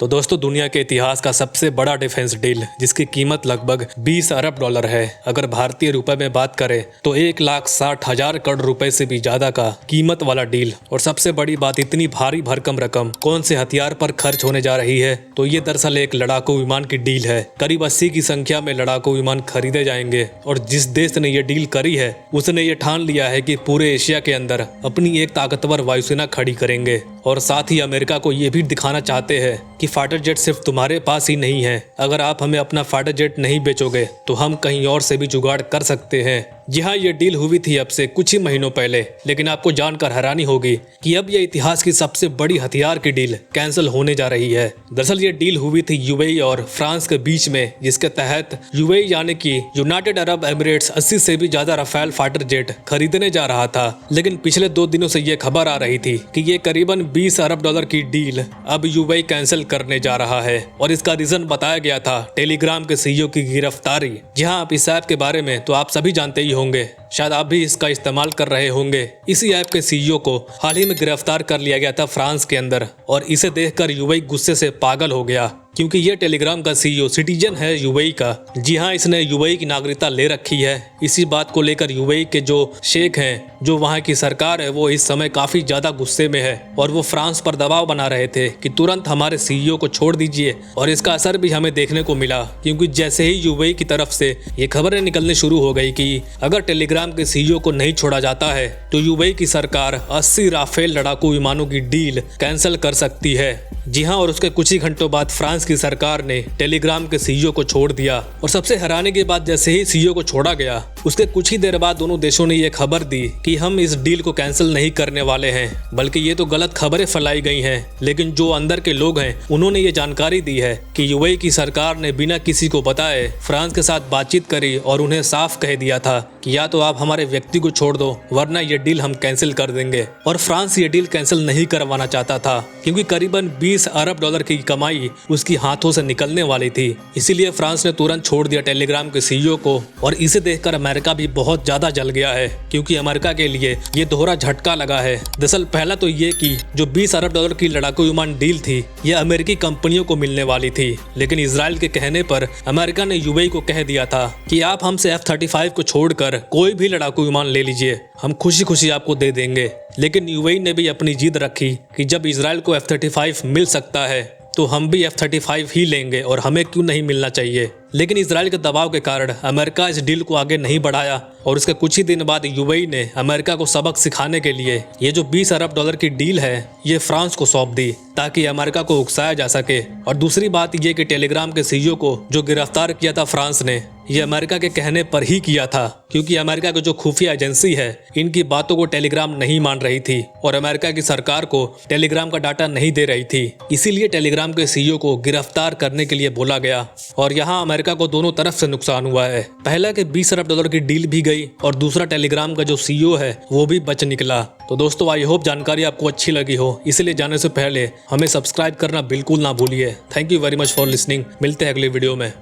तो दोस्तों दुनिया के इतिहास का सबसे बड़ा डिफेंस डील जिसकी कीमत लगभग 20 अरब डॉलर है, अगर भारतीय रुपए में बात करें तो 1,60,000 करोड़ रुपए से भी ज्यादा का कीमत वाला डील। और सबसे बड़ी बात, इतनी भारी भरकम रकम कौन से हथियार पर खर्च होने जा रही है? तो ये दरअसल एक लड़ाकू विमान की डील है। करीब 80 की संख्या में लड़ाकू विमान खरीदे जाएंगे और जिस देश ने ये डील करी है उसने ये ठान लिया है कि पूरे एशिया के अंदर अपनी एक ताकतवर वायुसेना खड़ी करेंगे। और साथ ही अमेरिका को ये भी दिखाना चाहते हैं कि फाइटर जेट सिर्फ तुम्हारे पास ही नहीं है, अगर आप हमें अपना फाइटर जेट नहीं बेचोगे तो हम कहीं और से भी जुगाड़ कर सकते हैं। जी हाँ, ये डील हुई थी अब से कुछ ही महीनों पहले, लेकिन आपको जानकर हैरानी होगी कि अब ये इतिहास की सबसे बड़ी हथियार की डील कैंसिल होने जा रही है। दरअसल ये डील हुई थी यूएई और फ्रांस के बीच में, जिसके तहत यूएई यानी कि यूनाइटेड अरब एमिरेट्स 80 से भी ज्यादा राफेल फाइटर जेट खरीदने जा रहा था। लेकिन पिछले 2 दिनों से ये खबर आ रही थी कि ये करीबन 20 अरब डॉलर की डील अब यूएई कैंसिल करने जा रहा है। और इसका रीजन बताया गया था टेलीग्राम के सीईओ की गिरफ्तारी। जी हाँ, आप इस ऐप के बारे में तो आप सभी जानते ही होंगे, शायद आप भी इसका इस्तेमाल कर रहे होंगे। इसी ऐप के सीईओ को हाल ही में गिरफ्तार कर लिया गया था फ्रांस के अंदर, और इसे देखकर यूएई गुस्से से पागल हो गया, क्योंकि ये टेलीग्राम का सीईओ सिटीजन है यूएई का। जी हाँ, इसने यूएई की नागरिकता ले रखी है। इसी बात को लेकर यूएई के जो शेख हैं, जो वहाँ की सरकार है, वो इस समय काफी ज्यादा गुस्से में है और वो फ्रांस पर दबाव बना रहे थे कि तुरंत हमारे सीईओ को छोड़ दीजिए। और इसका असर भी हमें देखने को मिला, क्योंकि जैसे ही यूएई की तरफ से ये खबरें निकलने शुरू हो गई कि अगर टेलीग्राम के सीईओ को नहीं छोड़ा जाता है तो यूएई की सरकार 80 राफेल लड़ाकू विमानों की डील कैंसिल कर सकती है। जी हाँ, और उसके कुछ ही घंटों बाद फ्रांस की सरकार ने टेलीग्राम के सीईओ को छोड़ दिया। और सबसे हैरानी की बात, जैसे ही सीईओ को छोड़ा गया उसके कुछ ही देर बाद दोनों देशों ने ये खबर दी कि हम इस डील को कैंसिल नहीं करने वाले हैं, बल्कि ये तो गलत खबरें फैलाई गई हैं। लेकिन जो अंदर के लोग हैं उन्होंने ये जानकारी दी है कि यूएई की सरकार ने बिना किसी को बताए फ्रांस के साथ बातचीत करी और उन्हें साफ कह दिया था कि या तो आप हमारे व्यक्ति को छोड़ दो वरना ये डील हम कैंसिल कर देंगे। और फ्रांस ये डील कैंसिल नहीं करवाना चाहता था, क्योंकि करीबन 20 अरब डॉलर की कमाई उसकी हाथों से निकलने वाली थी। इसीलिए फ्रांस ने तुरंत छोड़ दिया टेलीग्राम के सीईओ को। और इसे देखकर अमेरिका भी बहुत ज्यादा जल गया है, क्योंकि अमेरिका के लिए ये दोहरा झटका लगा है। दरअसल पहला तो ये कि जो 20 अरब डॉलर की लड़ाकू विमान डील थी ये अमेरिकी कंपनियों को मिलने वाली थी, लेकिन इजराइल के कहने पर अमेरिका ने यूएई को कह दिया था कि आप हमसे F-35 को छोड़कर कोई भी लड़ाकू विमान ले लीजिए, हम खुशी खुशी आपको दे देंगे। लेकिन यूएई ने भी अपनी जिद रखी कि जब इजराइल को F-35 मिल सकता है तो हम भी F-35 ही लेंगे और हमें क्यों नहीं मिलना चाहिए। लेकिन इजराइल के दबाव के कारण अमेरिका इस डील को आगे नहीं बढ़ाया और उसके कुछ ही दिन बाद यूएई ने अमेरिका को सबक सिखाने के लिए ये जो 20 अरब डॉलर की डील है ये फ्रांस को सौंप दी, ताकि अमेरिका को उकसाया जा सके। और दूसरी बात ये कि टेलीग्राम के सीईओ को जो गिरफ्तार किया था फ्रांस ने, ये अमेरिका के कहने पर ही किया था, क्योंकि अमेरिका की जो खुफिया एजेंसी है इनकी बातों को टेलीग्राम नहीं मान रही थी और अमेरिका की सरकार को टेलीग्राम का डाटा नहीं दे रही थी। इसीलिए टेलीग्राम के सीईओ को गिरफ्तार करने के लिए बोला गया। और यहाँ अमेरिका को दोनों तरफ से नुकसान हुआ है। पहला कि 20 अरब डॉलर की डील भी गई और दूसरा टेलीग्राम का जो सीईओ है वो भी बच निकला। तो दोस्तों आई होप जानकारी आपको अच्छी लगी हो, इसलिए जाने से पहले हमें सब्सक्राइब करना बिल्कुल ना भूलिए। Thank you very much for listening. मिलते हैं अगले वीडियो में।